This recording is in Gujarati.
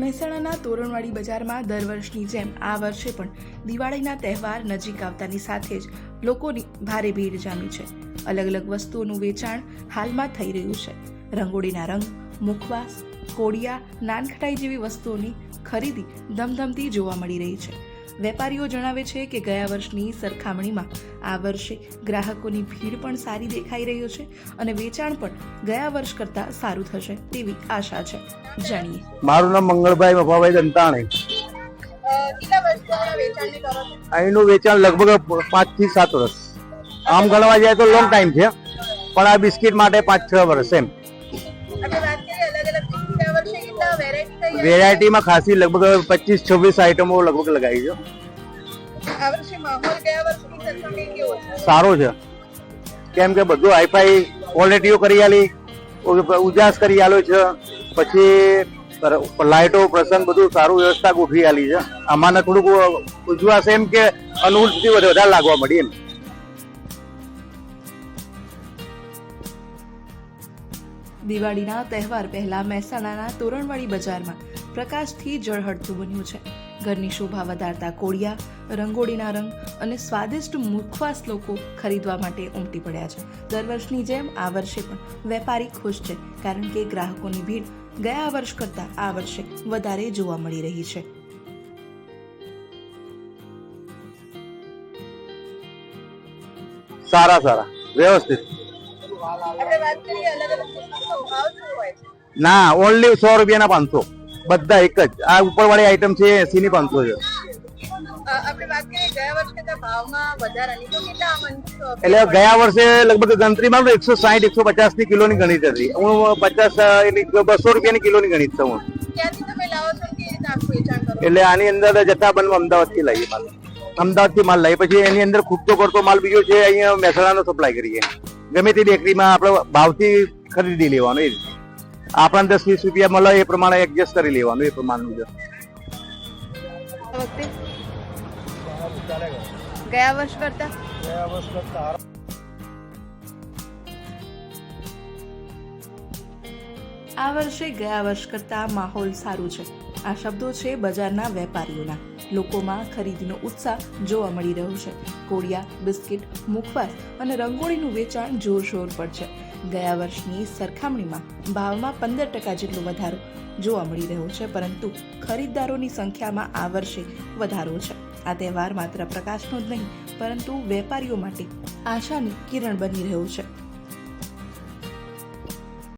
મહેસાણાના તોરણવાડી બજારમાં દર વર્ષની જેમ આ વર્ષે પણ દિવાળીના તહેવાર નજીક આવતાની સાથે જ લોકોની ભારે ભીડ જામી છે. અલગ અલગ વસ્તુઓનું વેચાણ હાલમાં થઈ રહ્યું છે. રંગોળીના રંગ, મુખવાસ, કોડિયા, નાનખટાઈ જેવી વસ્તુઓની ખરીદી ધમધમતી જોવા મળી રહી છે. વેપારીઓ જણાવે છે કે ગયા વર્ષની સરખામણીમાં આ વર્ષે ગ્રાહકોની ભીડ પણ સારી દેખાઈ રહ્યો છે અને વેચાણ પણ ગયા વર્ષ કરતાં સારું થશે તેવી આશા છે. જાણીએ. મારું નામ મંગળભાઈ મફાભાઈ દંતાણી. અહીંનું વેચાણ લગભગ 5 થી 7 વર્ષ. આમ ગણવા જાય તો લોંગ ટાઈમ છે, પણ આ બિસ્કિટ માટે 5-6 વર્ષ એમ. વેરાયટીમાં ખાસી લગભગ 25-26 આઈટમો લગભગ લગાવી છે. સારો છે, કેમ કે બધું હાઈફાઈ ક્વોલિટીઓ કરી આલી, ઉજાસ કરી આલ્યો છે, પછી લાઇટો પ્રસંગ બધું સારું વ્યવસ્થા ગોઠવી આલી છે. આમાંને થોડુંક ઉજવાસ એમ કે અનુકૂળથી વધારે લાગવા મળી એમ. દિવાળીના તહેવાર પહેલા મહેસાણાના તોરણવાડી બજારમાં પ્રકાશથી ઝળહળતું બન્યું છે. ઘરની શોભા વધારતા કોડિયા, રંગોળીના રંગ અને સ્વાદિષ્ટ મુખવાસ લોકો ખરીદવા માટે ઉમટી પડ્યા છે. દર વર્ષની જેમ આ વર્ષે પણ વેપારી ખુશ છે, કારણ કે ગ્રાહકોની ભીડ ગયા વર્ષ કરતાં આ વર્ષે વધારે જોવા મળી રહી છે. સારા વ્યવસ્થિત. ના, ઓનલી 100 રૂપિયાના 500 બધા એક જ. આ ઉપરવાળી આઈટમ છે 80 ની 500 છે. એટલે ગયા વર્ષે લગભગ ગણતરીમાં 160-150 ની કિલોની ગણિત હતી. હું 200 રૂપિયાની કિલોની ગણિત છું. એટલે આની અંદર જથ્થાબંધ અમદાવાદ થી લઈએ માલ. અમદાવાદ થી માલ લઈએ, પછી એની અંદર ખૂટતો કરતો માલ બીજો છે અહીંયા મહેસાણાનો સપ્લાય કરીએ. ગમે તે બેકરીમાં આપણે ભાવથી ખરીદી લેવાનું. એ રીતે આપણને 10-20 રૂપિયા મળે એ પ્રમાણે એડજસ્ટ કરી લેવાનું. એ પ્રમાણનું છે. ગયા વર્ષ કરતા આ વર્ષે ગયા વર્ષ કરતા માહોલ સારું છે. આ શબ્દો છે બજારના વેપારીઓના. લોકોમાં ખરીદીનો ઉત્સાહ જોવા મળી રહ્યો છે. કોડિયા, બિસ્કિટ, મુખવાસ અને રંગોળીનું વેચાણ જોરશોર પર છે. ગયા વર્ષની સરખામણીમાં ભાવમાં 15% જેટલો વધારો જોવા મળી રહ્યો છે, પરંતુ ખરીદદારોની સંખ્યામાં આ વર્ષે વધારો છે. આ તહેવાર માત્ર પ્રકાશનો જ નહીં, પરંતુ વેપારીઓ માટે આશાની કિરણ બની રહ્યો છે.